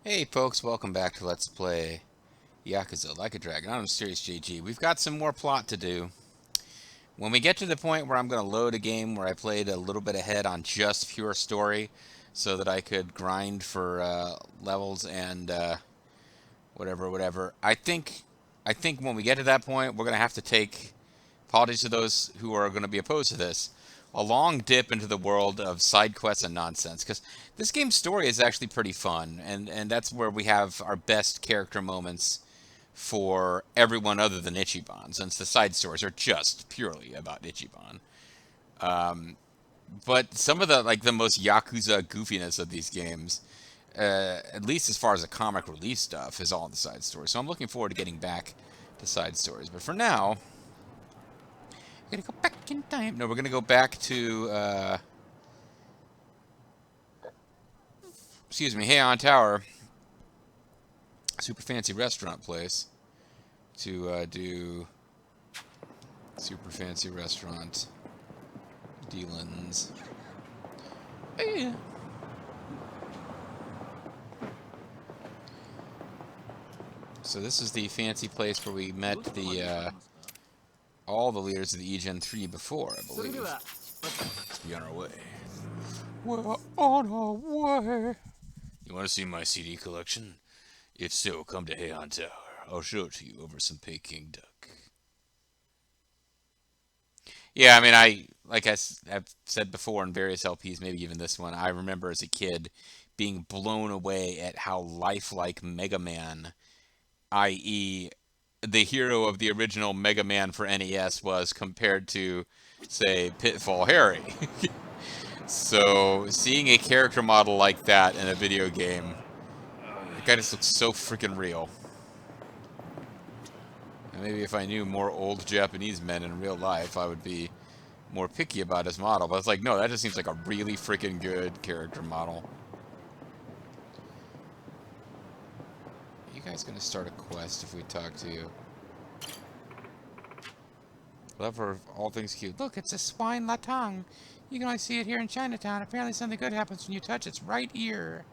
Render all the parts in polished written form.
Hey folks, welcome back to Let's Play Yakuza Like a Dragon. I'm Serious JG. We've got some more plot to do. When we get to the point where I'm going to load a game where I played a little bit ahead on just pure story so that I could grind for levels and whatever. I think when we get to that point, we're going to have to take, apologies to those who are going to be opposed to this, a long dip into the world of side quests and nonsense, because this game's story is actually pretty fun, and that's where we have our best character moments for everyone other than Ichiban, since the side stories are just purely about Ichiban. But some of the most Yakuza goofiness of these games, at least as far as the comic relief stuff, is all in the side stories. So I'm looking forward to getting back to side stories. But for now, we're gonna go back in time. No, we're gonna go back to excuse me, Heian Tower, super fancy restaurant place, to do super fancy restaurant dealings. Yeah. So this is the fancy place where we met the all the leaders of the EGen 3 before, I believe. Let's be on our way. We're on our way. You want to see my CD collection? If so, come to Heian Tower. I'll show it to you over some Peking duck. Yeah, I mean, I've said before in various LPs, maybe even this one, I remember as a kid being blown away at how lifelike Mega Man, i.e., the hero of the original Mega Man for NES, was compared to, say, Pitfall Harry. So, seeing a character model like that in a video game, the guy just looks so freaking real. And maybe if I knew more old Japanese men in real life, I would be more picky about his model. But it's like, no, that just seems like a really freaking good character model. You guys gonna start a quest if we talk to you? Love her all things cute. Look, it's a swine latang. You can only see it here in Chinatown. Apparently something good happens when you touch its right ear.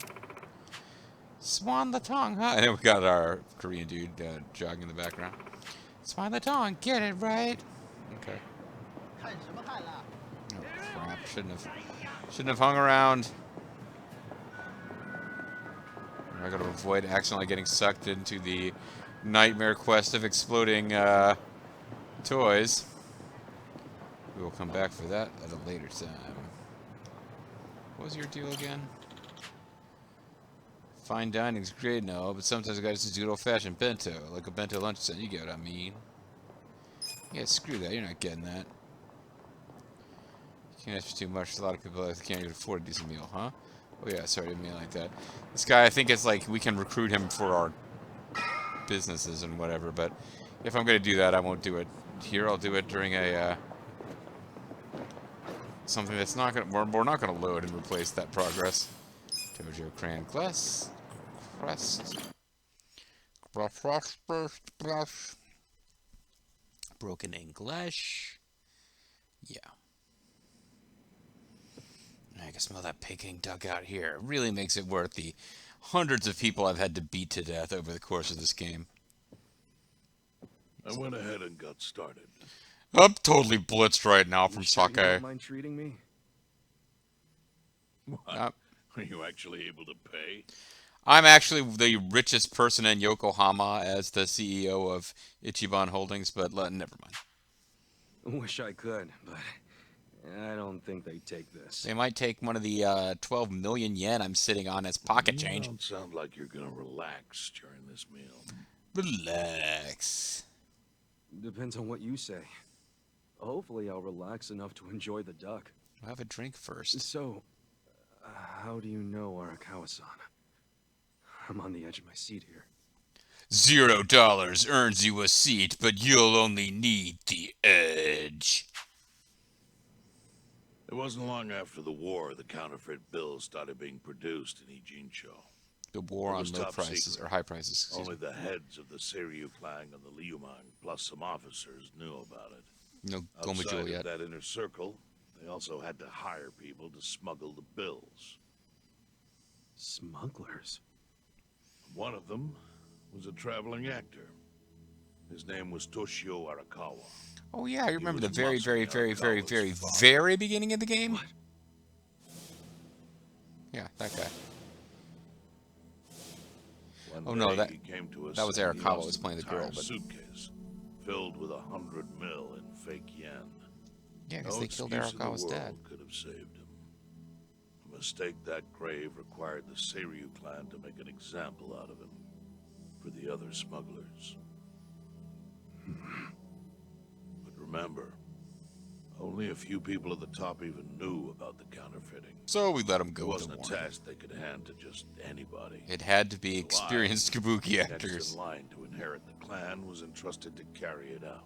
Swan latang, huh? And then we got our Korean dude jogging in the background. Swan latang, get it right. Okay. Oh crap! Shouldn't have hung around. I gotta avoid accidentally getting sucked into the nightmare quest of exploding toys. We will come back for that at a later time. What was your deal again? Fine dining's great and all, but sometimes I gotta just do good old-fashioned bento, like a bento lunch set. You get what I mean? Yeah, screw that. You're not getting that. You can't ask for too much. A lot of people can't even afford a decent meal, huh? Oh yeah, sorry, I didn't mean it like that. This guy, I think it's like we can recruit him for our businesses and whatever, but if I'm gonna do that, I won't do it here. I'll do it during a something that's not gonna we're not gonna load and replace that progress. Tojo Cran Quest. Broken English. Yeah. I can smell that Peking duck out here. It really makes it worth the hundreds of people I've had to beat to death over the course of this game. I went ahead and got started. I'm totally blitzed right now from Sure you sake. don't mind treating me? What? Are you actually able to pay? I'm actually the richest person in Yokohama as the CEO of Ichiban Holdings, but never mind. Wish I could, but I don't think they take this. They might take one of the 12 million yen I'm sitting on as pocket You change. don't sound like you're gonna relax during this meal. Relax. Depends on what you say. Hopefully I'll relax enough to enjoy the duck. We'll have a drink first. So, how do you know Arakawa-san? I'm on the edge of my seat here. $0 earns you a seat, but you'll only need the edge. It wasn't long after the war the counterfeit bills started being produced in Ijincho. The war It on was low top prices, secret. or high prices, excuse Only me. the heads of the Seiryu clan and the Liumang, plus some officers, knew about it. No Outside Gomujo of yet. that inner circle, they also had to hire people to smuggle the bills. Smugglers? One of them was a traveling actor. His name was Toshio Arakawa. Oh yeah, I He remember was the very, very, Masumi very, very, Arakawa's very, father. very beginning of the game. What? Yeah, that guy. One Oh no, day that he came to us that was saying he Arakawa lost was an playing the entire girl, but suitcase filled with 100 mil in fake yen. yeah, because No they killed excuse in the Arakawa's dad. world could have saved him. A mistake that grave required the Seiryu clan to make an example out of him for the other smugglers. But remember, only a few people at the top even knew about the counterfeiting. So we let him It go with the wasn't a warning. task they could hand to just anybody. It had to be So experienced kabuki next actors. in line to inherit the clan, was entrusted to carry it out.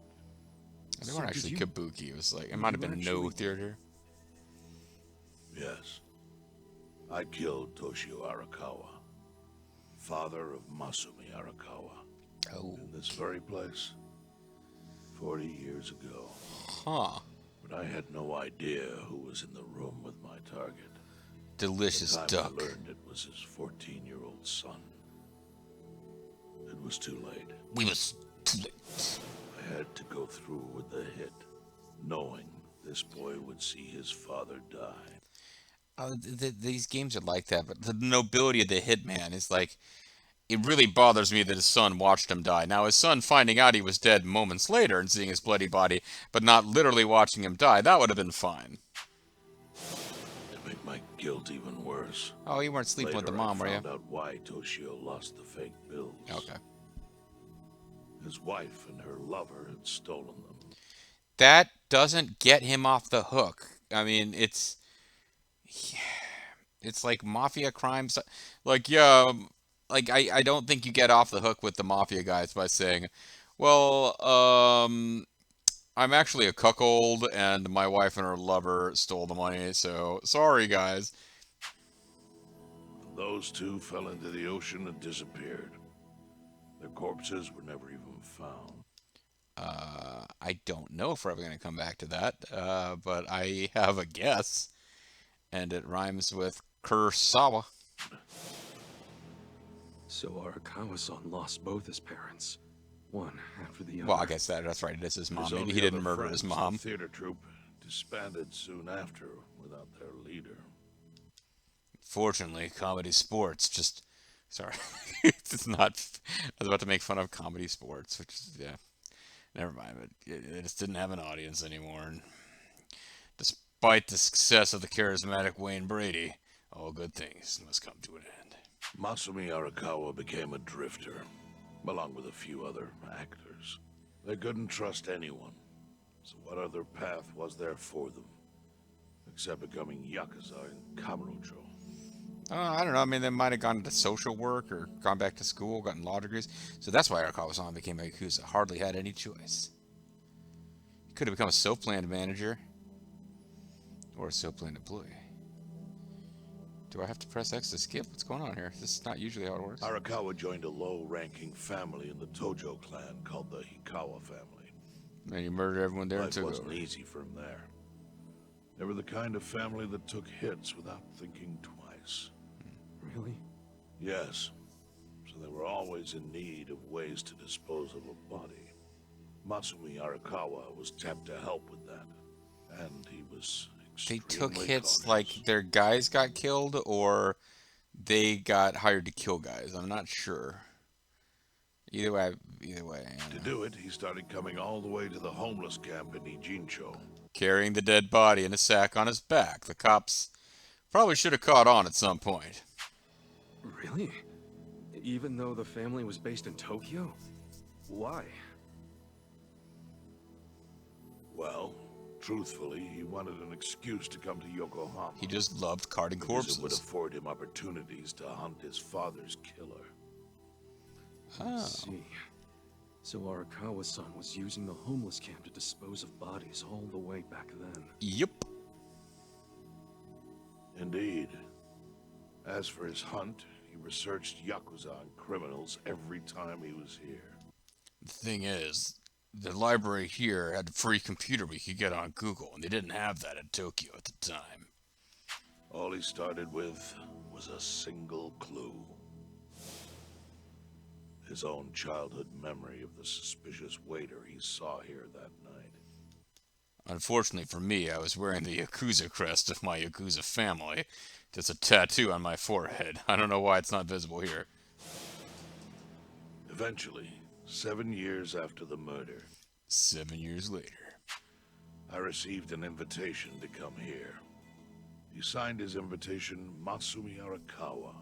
They So weren't did actually you- kabuki. It was like it did might have you been no actually- theater. Yes. I killed Toshio Arakawa, father of Masumi Arakawa, Oh, in this very place 40 years ago. huh. But I had no idea who was in the room with my target. Delicious By the time duck. I learned it was his 14-year-old son. It was too late. We was too late. I had to go through with the hit, knowing this boy would see his father die. These games are like that, but the nobility of the hitman is like, it really bothers me that his son watched him die. Now, his son finding out he was dead moments later and seeing his bloody body, but not literally watching him die, that would have been fine. To make my guilt even worse, Oh, you weren't sleeping with the later mom, I were you? found out why Toshio lost the fake bills. Okay. His wife and her lover had stolen them. That doesn't get him off the hook. I mean, it's like mafia crimes. Like, yeah, like I don't think you get off the hook with the mafia guys by saying, well, I'm actually a cuckold and my wife and her lover stole the money, so sorry guys. Those two fell into the ocean and disappeared. Their corpses were never even found. I don't know if we're ever going to come back to that, but I have a guess, and it rhymes with Kurosawa. So Arakawa-san lost both his parents, one after the other. Well, I guess that's right. It is his mom. His Maybe only he didn't other murder his friends, mom. The theater troupe disbanded soon after without their leader. Fortunately, comedy sports just... Sorry. It's not... I was about to make fun of comedy sports, which is... Yeah. Never mind. But it just didn't have an audience anymore. And despite the success of the charismatic Wayne Brady, all good things must come to an end. Masumi Arakawa became a drifter, along with a few other actors. They couldn't trust anyone, so what other path was there for them? Except becoming Yakuza in Kamurocho. I don't know. I mean, they might have gone into social work or gone back to school, gotten law degrees. So that's why Arakawa-san became a Yakuza. Hardly had any choice. He could have become a soap plant manager or a soap plant employee. Do I have to press X to skip? What's going on here? This is not usually how it works. Arakawa joined a low-ranking family in the Tojo clan called the Hikawa family. And you murdered everyone there and Life took wasn't over. easy for him there. They were the kind of family that took hits without thinking twice. Really? Yes. So they were always in need of ways to dispose of a body. Masumi Arakawa was tapped to help with that. And he was They took extremely hits cautious. like their guys got killed or they got hired to kill guys. I'm not sure. Either way. To do it, he started coming all the way to the homeless camp in Ijincho. Carrying the dead body in a sack on his back. The cops probably should have caught on at some point. Really? Even though the family was based in Tokyo? Why? Well, truthfully, he wanted an excuse to come to Yokohama. He just loved carting Because it would corpses. afford him opportunities to hunt his father's killer. I Oh. see. So Arakawa-san was using the homeless camp to dispose of bodies all the way back then. Yep. Indeed. As for his hunt, he researched Yakuza and criminals every time he was here. The thing is, the library here had a free computer we could get on Google, and they didn't have that in Tokyo at the time. All he started with was a single clue. his own childhood memory of the suspicious waiter he saw here that night. Unfortunately for me, I was wearing the Yakuza crest of my Yakuza family. Just a tattoo on my forehead. I don't know why it's not visible here. Eventually, 7 years after the murder, 7 years later. I received an invitation to come here. He signed his invitation Matsumi Arakawa.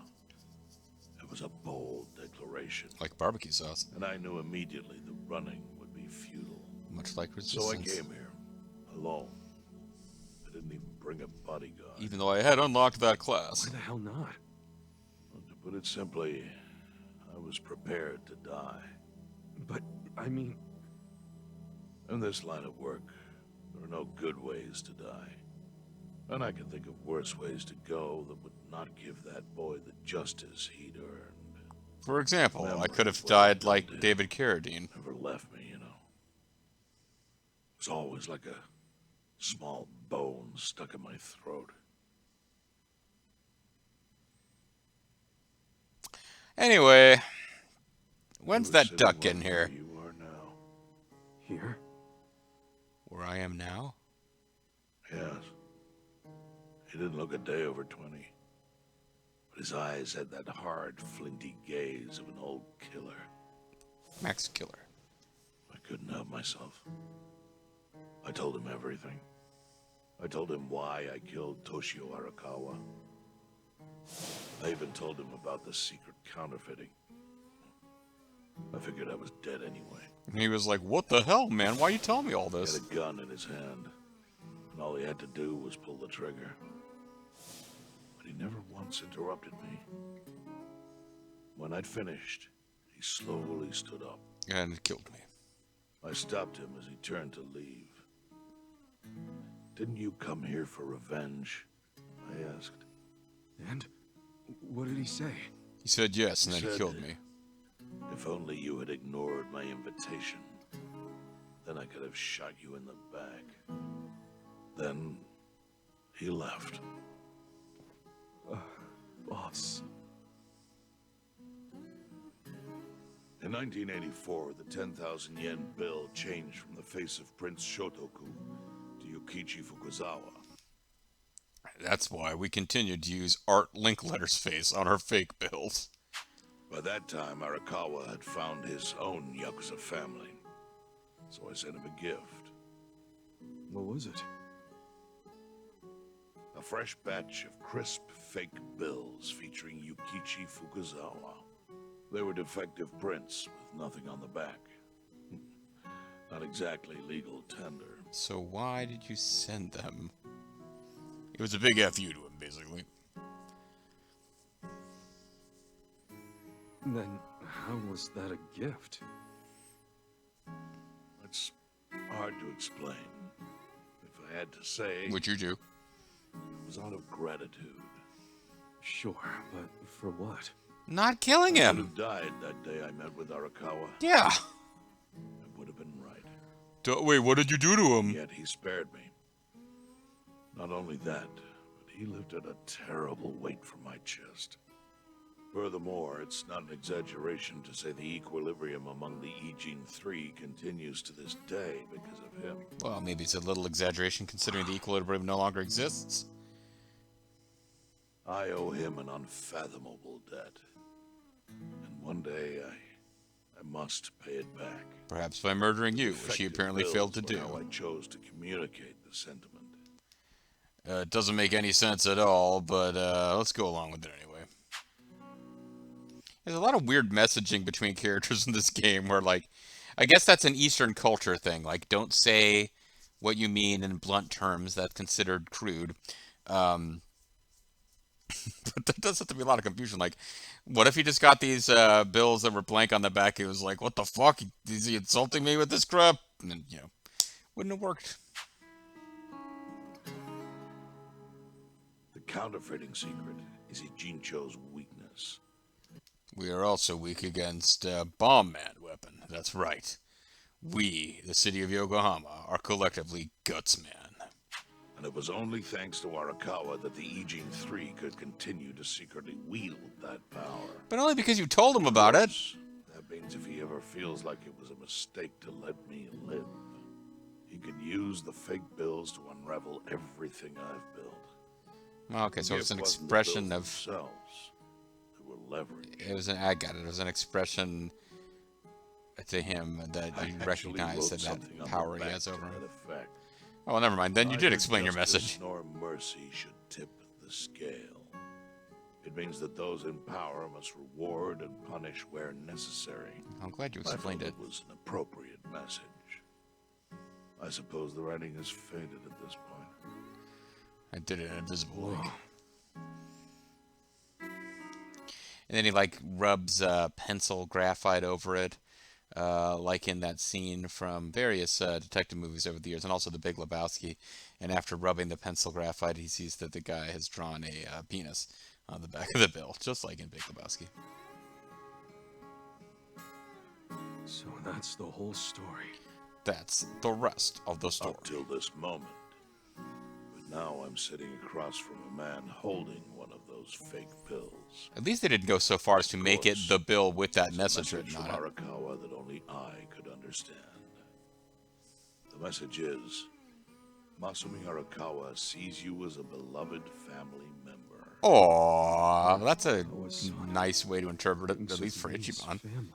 It was a bold declaration, Like barbecue sauce. and I knew immediately the running would be futile. Much like So I resistance. came here, alone. I didn't even bring a bodyguard. Even though I had unlocked that class. Why the hell not? Well, to put it simply, I was prepared to die. But, I mean, In this line of work, there are no good ways to die. And I can think of worse ways to go that would not give that boy the justice he'd earned. For example, I Memories could have what died they like did. David Carradine. Never left me, you know. It was always like a small bone stuck in my throat. Anyway, when's You were that sitting duck right getting here? where you are now. here? Where I am now? Yes. He didn't look a day over 20. But his eyes had that hard, flinty gaze of an old killer. Max Killer. I couldn't help myself. I told him everything. I told him why I killed Toshio Arakawa. I even told him about the secret counterfeiting. I figured I was dead anyway. And he was like, what the hell, man? Why you telling me all He this? had a gun in his hand, and all he had to do was pull the trigger. But he never once interrupted me. When I'd finished, he slowly stood up. And killed me. I stopped him as he turned to leave. Didn't you come here for revenge? I asked. And? What did he say? He said yes, and He then he said- killed me. If only you had ignored my invitation, then I could have shot you in the back. Then he left. Boss. In 1984, the 10,000 yen bill changed from the face of Prince Shotoku to Yukichi Fukuzawa. That's why we continued to use Art Linkletter's face on our fake bills. By that time, Arakawa had found his own Yakuza family. So I sent him a gift. What was it? A fresh batch of crisp fake bills featuring Yukichi Fukuzawa. They were defective prints with nothing on the back. Not exactly legal tender. So why did you send them? It was a big F you to him, basically. Then, how was that a gift? It's hard to explain. If I had to say, Which you do. it was out of gratitude. Sure, but for what? Not killing I would him. have died that day I met with Arakawa. Yeah. I would have been right. Wait, what did you do to him? Yet he spared me. Not only that, but he lifted a terrible weight from my chest. Furthermore, it's not an exaggeration to say the equilibrium among the Ijin Three continues to this day because of him. Well, maybe it's a little exaggeration considering the equilibrium no longer exists. I owe him an unfathomable debt. And one day I must pay it back. Perhaps by murdering you, which he Defective apparently bills failed to were how do. I chose to communicate the sentiment. It doesn't make any sense at all, but let's go along with it anyway. There's a lot of weird messaging between characters in this game where, like, I guess that's an Eastern culture thing. Like, don't say what you mean in blunt terms. That's considered crude. But there does have to be a lot of confusion. Like, what if he just got these bills that were blank on the back? He was like, what the fuck? Is he insulting me with this crap? And then, wouldn't have worked. The counterfeiting secret is Ijincho's weakness. We are also weak against Bomb Man weapon. That's right. We, the city of Yokohama, are collectively Guts Man. And it was only thanks to Arakawa that the Ijin Three could continue to secretly wield that power. But only because you told him about it. That being feels like it was a mistake to let me live. He could use the fake bills to unravel everything I've built. Okay, The so it's gift an wasn't the expression bills of. themselves. They were leverage. It was an. I got it. It was an expression to him that I you actually recognize wrote that something on power the he back has to over him. that effect. Oh, well, never mind. Then you did Neither explain your justice message. nor mercy should tip the scale. It means that those in power must reward and punish where necessary. I'm glad you I explained felt it. it was an appropriate message. I suppose the writing has faded at this point. I did it in invisible Whoa. ink. And then he like rubs pencil graphite over it, like in that scene from various detective movies over the years, and also The Big Lebowski. And after rubbing the pencil graphite, he sees that the guy has drawn a penis on the back of the bill, just like in Big Lebowski. So that's the whole story. That's the rest of the story. Up till this moment. But now I'm sitting across from a man holding one of those fake pills. At least they didn't go so far as to make it the bill with that It's a message message written from on it. Arakawa that only I could understand. The message is, Masumi Arakawa sees you as a beloved family member. Aww, that's a Arakawa-san nice way to interpret it, thinks at of least for me as Ichiban. family.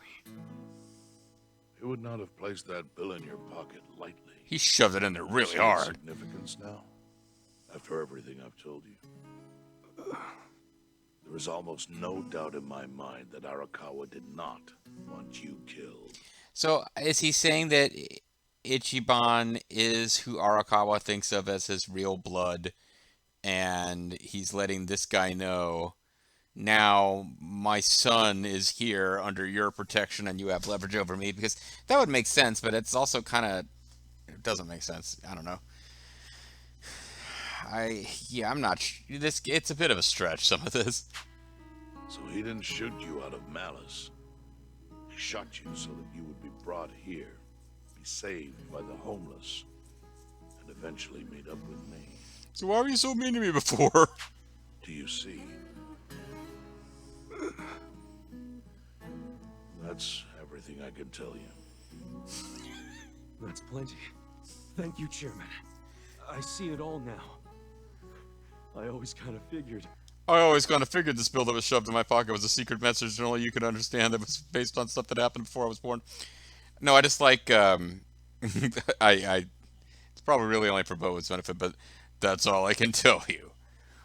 He would not have placed that bill in your pocket lightly. He shoved it in there really See its hard. significance now, after everything I've told you. There is almost no doubt in my mind that Arakawa did not want you killed. So, is he saying that Ichiban is who Arakawa thinks of as his real blood, and he's letting this guy know, now my son is here under your protection and you have leverage over me? Because that would make sense, but it's also kind of, it doesn't make sense. I don't know. I'm not, this, it's a bit of a stretch, some of this. So he didn't shoot you out of malice. He shot you so that you would be brought here, be saved by the homeless, and eventually meet up with me. So why were you so mean to me before? Do you see? That's everything I can tell you. That's plenty. Thank you, Chairman. I see it all now. I always kind of figured. I always kind of figured this bill that was shoved in my pocket was a secret message that only you could understand, that was based on stuff that happened before I was born. No, I just like, it's probably really only for Bowen's benefit, but that's all I can tell you.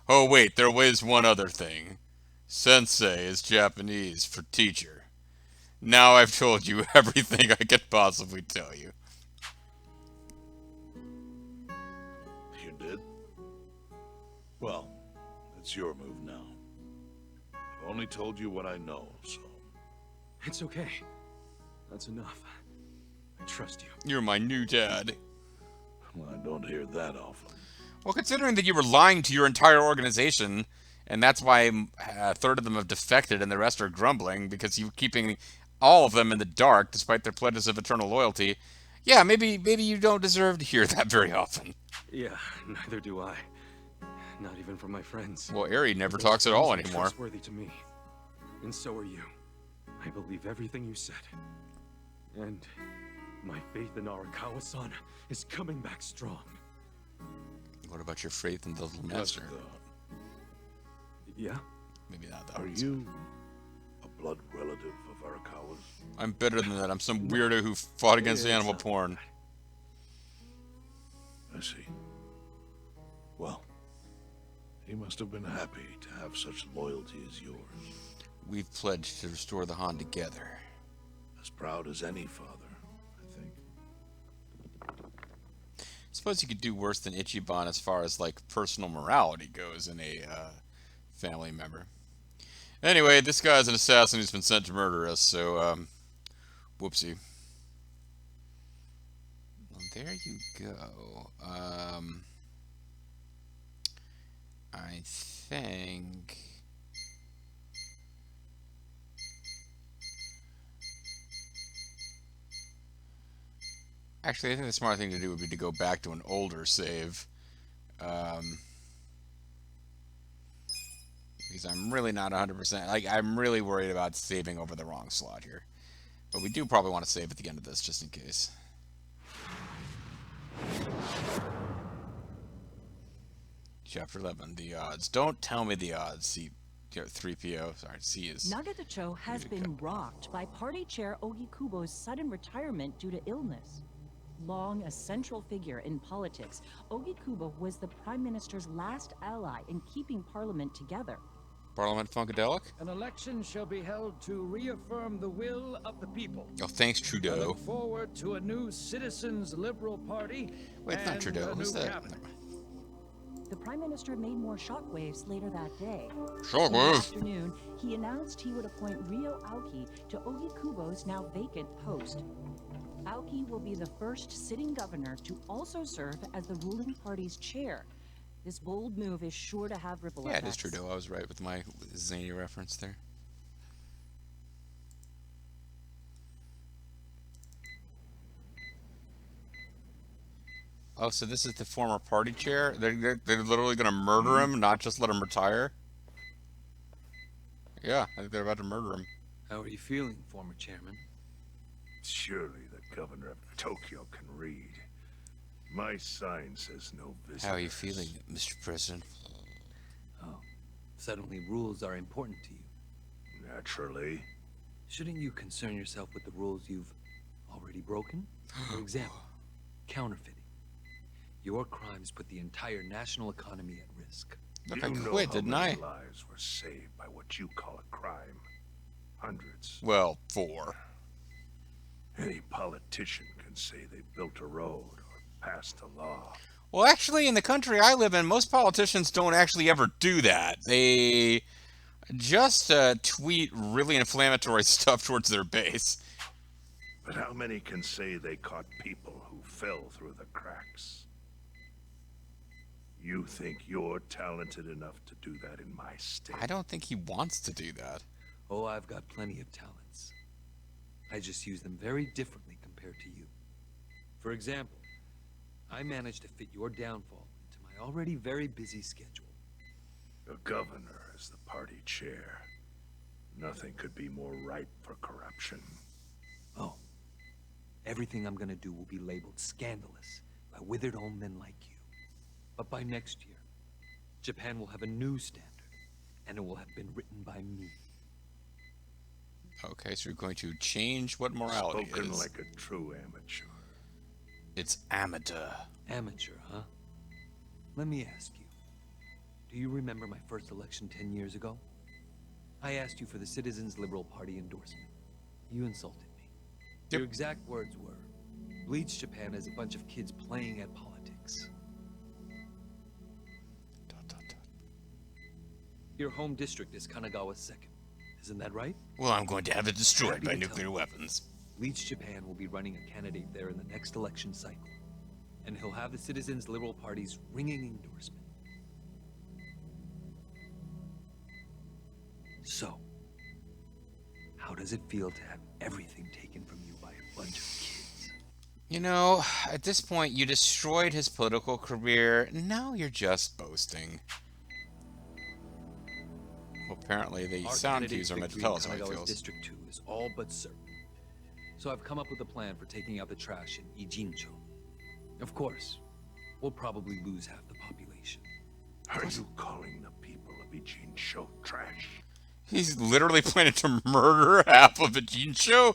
Oh wait, there was one other thing. Sensei is Japanese for teacher. Now I've told you everything I could possibly tell you. You did? Well, it's your move now. I've only told you what I know, so... It's okay. That's enough. I trust you. You're my new dad. Well, I don't hear that often. Well, considering that you were lying to your entire organization, and that's why a third of them have defected and the rest are grumbling, because you're keeping all of them in the dark despite their pledges of eternal loyalty, yeah, maybe you don't deserve to hear that very often. Yeah, neither do I. Not even from my friends. Well, Eri never Those talks at all friends are anymore. trustworthy to me. And so are you. I believe everything you said. And my faith in Arakawa-san is coming back strong. What about your faith in the little Just, master? Yeah? Maybe not that Are one. you a blood relative of Arakawa's? I'm better than that. I'm some weirdo who fought against Yeah, it's animal not porn. I see. Well, he must have been happy to have such loyalty as yours. We've pledged to restore the Han together. As proud as any father, I think. Suppose you could do worse than Ichiban as far as like personal morality goes in a family member. Anyway, this guy's an assassin who's been sent to murder us, so whoopsie. Well, there you go. I think. Actually, I think the smart thing to do would be to go back to an older save. Because I'm really not 100%. Like, I'm really worried about saving over the wrong slot here. But we do probably want to save at the end of this, just in case. Chapter 11, the odds. Don't tell me the odds. C, 3PO, sorry, C is... Nagatocho has been rocked by party chair Ogikubo's sudden retirement due to illness. Long a central figure in politics, Ogikubo was the Prime Minister's last ally in keeping Parliament together. Parliament Funkadelic? An election shall be held to reaffirm the will of the people. Oh, thanks, I Trudeau. look forward to a new Citizens Liberal Party. Wait, it's not Trudeau. Who's that? The Prime Minister made more shockwaves later that day. Shockwave? In the afternoon, he announced he would appoint Ryo Aoki to Ogikubo's now vacant post. Aoki will be the first sitting governor to also serve as the ruling party's chair. This bold move is sure to have ripple effects. Yeah, it is Trudeau. I was right with my zany reference there. Oh, so this is the former party chair? They're literally going to murder him, not just let him retire? Yeah, I think they're about to murder him. How are you feeling, former chairman? Surely the governor of Tokyo can read. My sign says no visitors. How are you feeling, Mr. President? Oh, suddenly rules are important to you. Naturally. Shouldn't you concern yourself with the rules you've already broken? For example, counterfeiting. Your crimes put the entire national economy at risk. Look, You I know quit, how didn't many I? lives were saved by what you call a crime? Hundreds. Well, 4. Any politician can say they built a road or passed a law. Well, actually, in the country I live in, most politicians don't actually ever do that. They just tweet really inflammatory stuff towards their base. But how many can say they caught people who fell through the cracks? You think you're talented enough to do that in my state? I don't think he wants to do that. Oh, I've got plenty of talents. I just use them very differently compared to you. For example, I managed to fit your downfall into my already very busy schedule. A governor is the party chair. Nothing could be more ripe for corruption. Oh, everything I'm gonna do will be labeled scandalous by withered old men like you. But by next year, Japan will have a new standard, and it will have been written by me. Okay, so you're going to change what morality Spoken is. like a true amateur. It's amateur. Amateur, huh? Let me ask you. Do you remember my first election 10 years ago? I asked you for the Citizens Liberal Party endorsement. You insulted me. Yep. Your exact words were, bleach Japan as a bunch of kids playing at politics. Your home district is Kanagawa's second. Isn't that right? Well, I'm going to have it destroyed by How do you nuclear tell? weapons. Bleach Japan will be running a candidate there in the next election cycle. And he'll have the Citizens Liberal Party's ringing endorsement. So, how does it feel to have everything taken from you by a bunch of kids? You know, at this point, you destroyed his political career. Now you're just boasting. Well, apparently the Our sound candidate cues are meant to victory tell in us how he Kanagawa's feels. District 2 is all but certain. So I've come up with a plan for taking out the trash in Ijincho. Of course, we'll probably lose half the population. Are you calling the people of Ijincho trash? He's literally planning to murder half of a Gene show.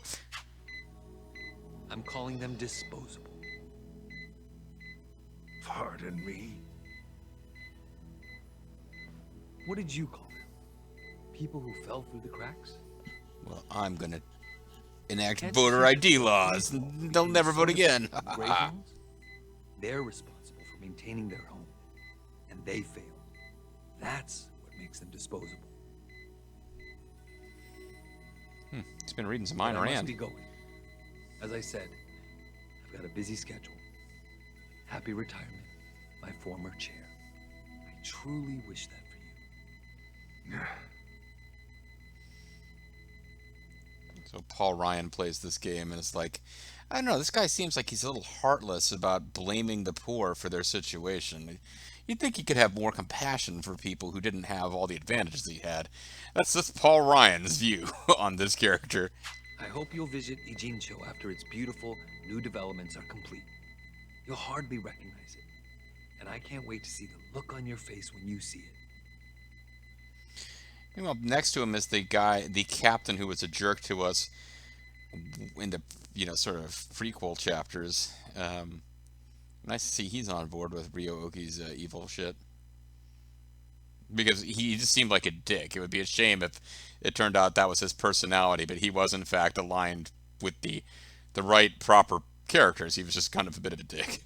I'm calling them disposable. Pardon me? What did you call them? People who fell through the cracks? Well, I'm gonna enact Can't voter you ID see laws. people They'll never vote sort of again. gray zones? They're responsible for maintaining their home, and they failed. That's what makes them disposable. He's been reading some But Ayn I must Rand. be going. As I said, I've got a busy schedule. Happy retirement, my former chair. I truly wish that for you. So Paul Ryan plays this game and it's like, I don't know, this guy seems like he's a little heartless about blaming the poor for their situation. You'd think he could have more compassion for people who didn't have all the advantages he had. That's Paul Ryan's view on this character. I hope you'll visit Ijincho after its beautiful new developments are complete. You'll hardly recognize it. And I can't wait to see the look on your face when you see it. Meanwhile, next to him is the guy, the captain who was a jerk to us in the, sort of prequel chapters. Nice to see he's on board with Ryo-Oki's evil shit. Because he just seemed like a dick. It would be a shame if it turned out that was his personality, but he was in fact aligned with the right proper characters. He was just kind of a bit of a dick.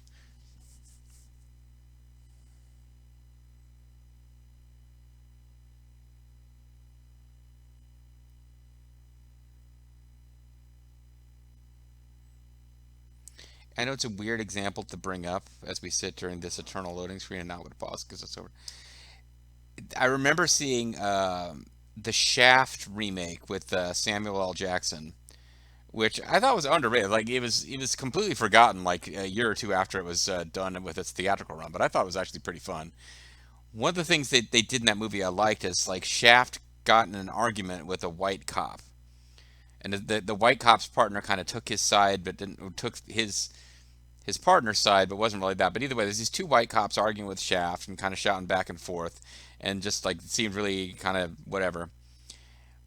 I know it's a weird example to bring up as we sit during this eternal loading screen, and now would pause because it's over. I remember seeing the Shaft remake with Samuel L. Jackson, which I thought was underrated. Like it was completely forgotten like a year or two after it was done with its theatrical run. But I thought it was actually pretty fun. One of the things that they did in that movie I liked is like Shaft got in an argument with a white cop, and the white cop's partner kind of took his side, but didn't took his partner's side, but wasn't really that. But either way, there's these two white cops arguing with Shaft and kind of shouting back and forth, and just like it seemed really kind of whatever.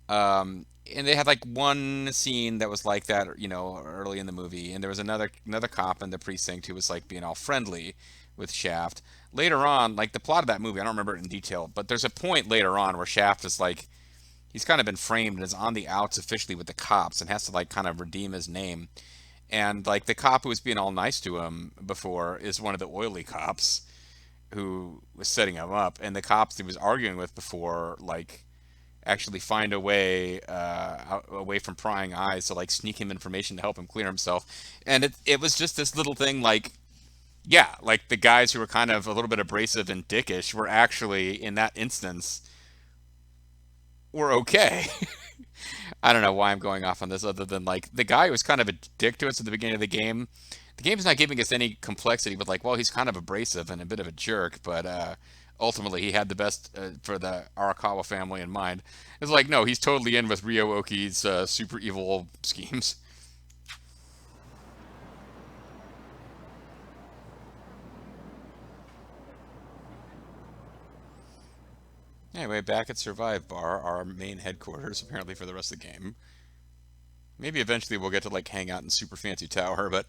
And they had like one scene that was like that, early in the movie, and there was another cop in the precinct who was like being all friendly with Shaft. Later on, like the plot of that movie, I don't remember it in detail, but there's a point later on where Shaft is like, he's kind of been framed and is on the outs officially with the cops and has to like kind of redeem his name. And like the cop who was being all nice to him before is one of the oily cops who was setting him up, and the cops he was arguing with before like actually find a way away from prying eyes to like sneak him information to help him clear himself. And it was just this little thing like, yeah, like the guys who were kind of a little bit abrasive and dickish were actually in that instance were okay. I don't know why I'm going off on this other than like the guy who was kind of a dick to us at the beginning of the game. The game's not giving us any complexity, but like, well, he's kind of abrasive and a bit of a jerk, but ultimately he had the best for the Arakawa family in mind. It's like, no, he's totally in with Ryo-Oki's super evil schemes. Anyway, back at Survive Bar, our main headquarters, apparently for the rest of the game. Maybe eventually we'll get to like hang out in super fancy tower, but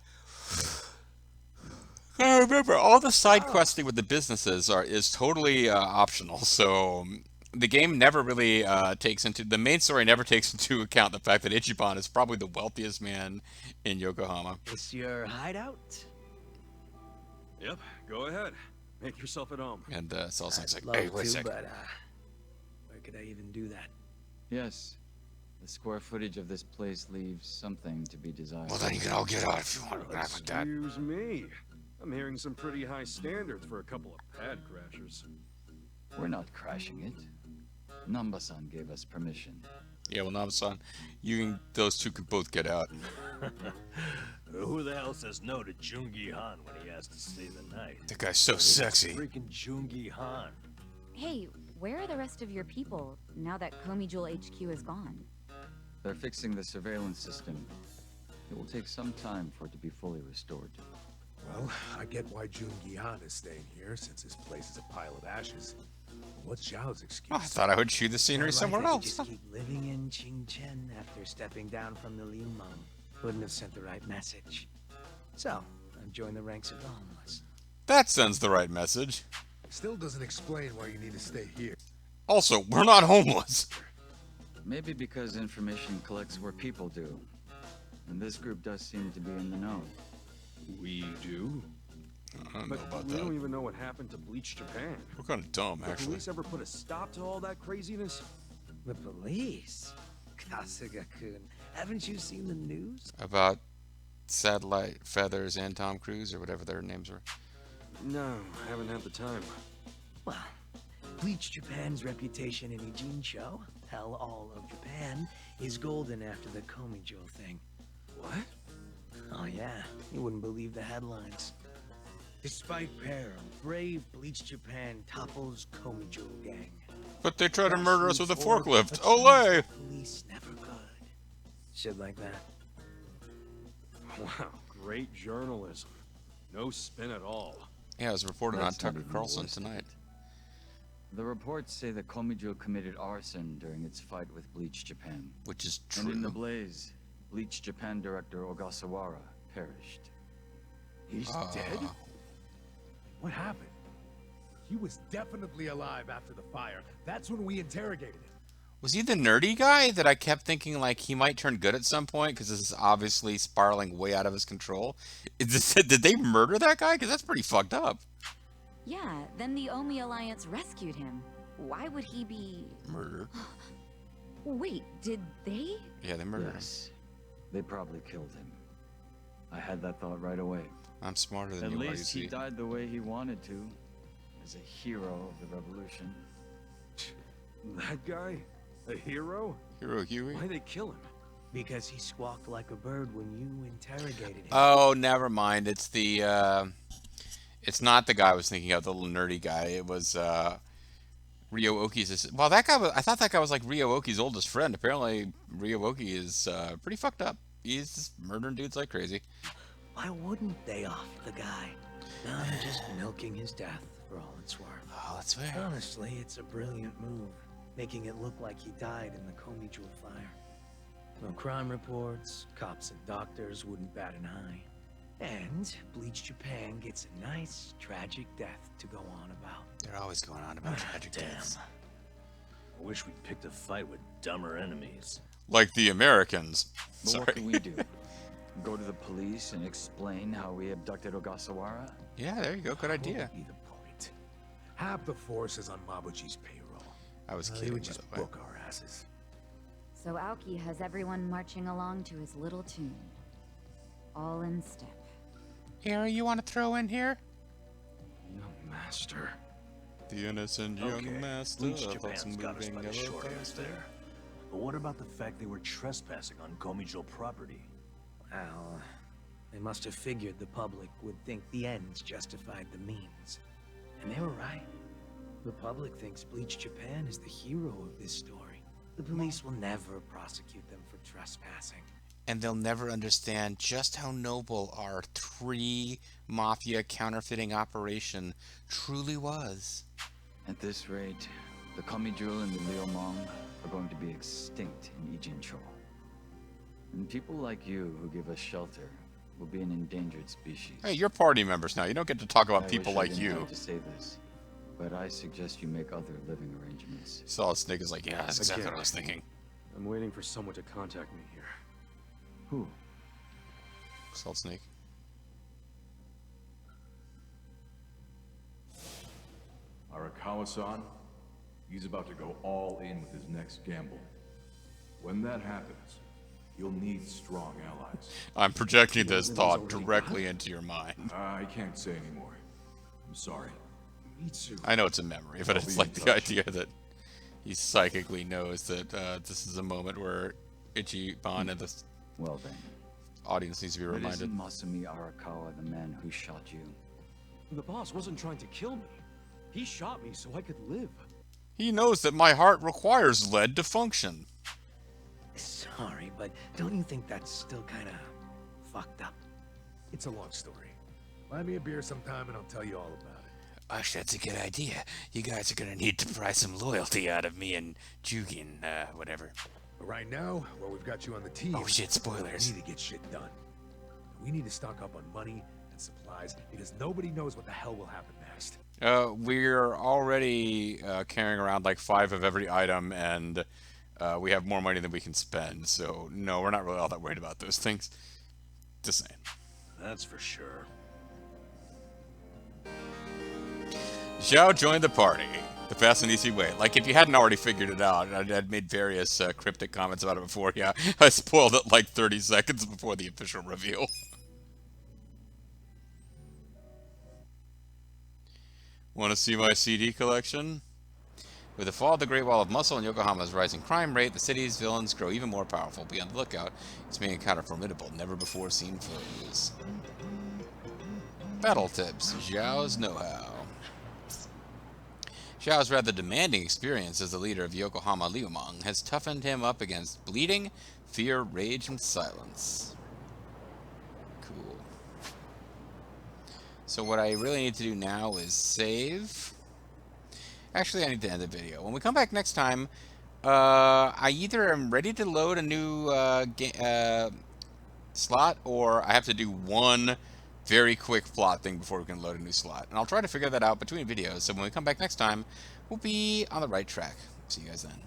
remember all the side questing with the businesses is totally optional. So the game never really the main story never takes into account the fact that Ichiban is probably the wealthiest man in Yokohama. It's your hideout? Yep, go ahead. Make yourself at home. And Celsius I'd like, hey, love wait a to, second. but where could I even do that? Yes. The square footage of this place leaves something to be desired. Well, then you can all get out if you want to act like that. Excuse me. I'm hearing some pretty high standards for a couple of pad crashers. We're not crashing it. Namba-san gave us permission. Yeah, well, Nava-san, those two could both get out. Who the hell says no to Jungi Han when he has to stay the night? That guy's so sexy. Freaking Jungi Han. Hey, where are the rest of your people now that Komi Jewel HQ is gone? They're fixing the surveillance system. It will take some time for it to be fully restored. Well, I get why Jungi Han is staying here, since his place is a pile of ashes. What's Zhao's excuse? Oh, I thought I would shoot the scenery somewhere else. Just keep living in Qingchen after stepping down from the Liu Meng. Wouldn't have sent the right message. So, I've joined the ranks of the homeless. That sends the right message. Still doesn't explain why you need to stay here. Also, we're not homeless. Maybe because information collects where people do. And this group does seem to be in the know. We do? I don't know about we that. don't even know what happened to Bleach Japan. We're kind of dumb, The actually. police ever put a stop to all that craziness? The police? Kasuga-kun, haven't you seen the news? About Satellite, Feathers, and Tom Cruise, or whatever their names were. No, haven't had the time. Well, Bleach Japan's reputation in Ijincho, hell, all of Japan, is golden after the Komi Jewel thing. What? Oh yeah, you wouldn't believe the headlines. Despite peril, brave Bleach Japan topples Komi Jewel gang. But they tried to murder us with a Grassroots org, forklift. but Olay! Police never could. Shit like that. Wow, great journalism. No spin at all. Yeah, it was reported on That's not Tucker even Carlson worse, is tonight. it? The reports say that Komijo committed arson during its fight with Bleach Japan. Which is And in the true. blaze, Bleach Japan director Ogasawara perished. He's dead? What happened? He was definitely alive after the fire. That's when we interrogated him. Was he the nerdy guy that I kept thinking like he might turn good at some point because this is obviously spiraling way out of his control? Did they murder that guy? Because that's pretty fucked up. Yeah, then the Omi Alliance rescued him. Why would he be... Murdered. Wait, did they? Yeah, they murdered him. Yes, they probably killed him. I had that thought right away. I'm smarter than At you are, you least he see. died the way he wanted to, as a hero of the revolution. That guy? A hero? Hero Huey? Why'd they kill him? Because he squawked like a bird when you interrogated him. Oh, never mind. It's the, it's not the guy I was thinking of, the little nerdy guy. It was, Ryo Oki's... Well, that guy was... I thought that guy was like Ryo Oki's oldest friend. Apparently, Ryo Oki is, pretty fucked up. He's just murdering dudes like crazy. Why wouldn't they off the guy? No, they're just milking his death for all it's worth. Oh, that's fair. Honestly, it's a brilliant move, making it look like he died in the Komi Jewel fire. No crime reports, cops and doctors wouldn't bat an eye. And Bleach Japan gets a nice, tragic death to go on about. They're always going on about tragic deaths. I wish we'd picked a fight with dumber enemies. Like the Americans. But what Sorry. can we do? Go to the police and explain how we abducted Ogasawara? Yeah, there you go. Good idea. What would be the point? Half the force is on Mabuchi's payroll. I was They kidding, would by just the way. book our asses. So Aoki has everyone marching along to his little tune. All in step. Here, you want to throw in here? Young master. The innocent young Okay, master Bleach of Japan's some got us moving by the yellow short end coaster. there. But what about the fact they were trespassing on Komijo property? Well, they must have figured the public would think the ends justified the means. And they were right. The public thinks Bleach Japan is the hero of this story. The police will never prosecute them for trespassing. And they'll never understand just how noble our 3 mafia counterfeiting operation truly was. At this rate, the Komijo and the Liumang are going to be extinct in Ijincho. And people like you who give us shelter will be an endangered species. Hey, you're party members now. You don't get to talk about I people wish I like didn't you. have to say this, but I suggest you make other living arrangements. Solid Snake is like, yeah, that's exactly Again. what I was thinking. I'm waiting for someone to contact me here. Who? Solid Snake. Arakawa-san, he's about to go all in with his next gamble. When that happens, you'll need strong allies. I'm projecting this thought directly into your mind. I can't say anymore. I'm sorry. I know it's a memory, but I'll it's be like in the touch. idea that he psychically knows that this is a moment where Ichiban and the Well then, audience needs to be but reminded. isn't Masumi Arakawa the man who shot you? The boss wasn't trying to kill me. He shot me so I could live. He knows that my heart requires lead to function. Sorry, but don't you think that's still kind of fucked up? It's a long story. Buy me a beer sometime and I'll tell you all about it. Gosh, that's a good idea. You guys are gonna need to pry some loyalty out of me and Jugin, whatever. But right now, while we've got you on the team... Oh shit, spoilers. We need to get shit done. We need to stock up on money and supplies because nobody knows what the hell will happen next. We're already carrying around like 5 of every item, and we have more money than we can spend. So no, we're not really all that worried about those things. Just saying. That's for sure. Zhao joined the party the fast and easy way. Like, if you hadn't already figured it out, I'd made various cryptic comments about it before. Yeah, I spoiled it like 30 seconds before the official reveal. Want to see my CD collection? With the fall of the Great Wall of Muscle and Yokohama's rising crime rate, the city's villains grow even more powerful. Be on the lookout. It's may encounter formidable, never-before-seen foes. Battle tips. Zhao's know-how. Xiao's rather demanding experience as the leader of Yokohama Liumang has toughened him up against bleeding, fear, rage, and silence. Cool. So what I really need to do now is save. Actually, I need to end the video. When we come back next time, I either am ready to load a new slot, or I have to do one very quick plot thing before we can load a new slot. And I'll try to figure that out between videos, so when we come back next time, we'll be on the right track. See you guys then.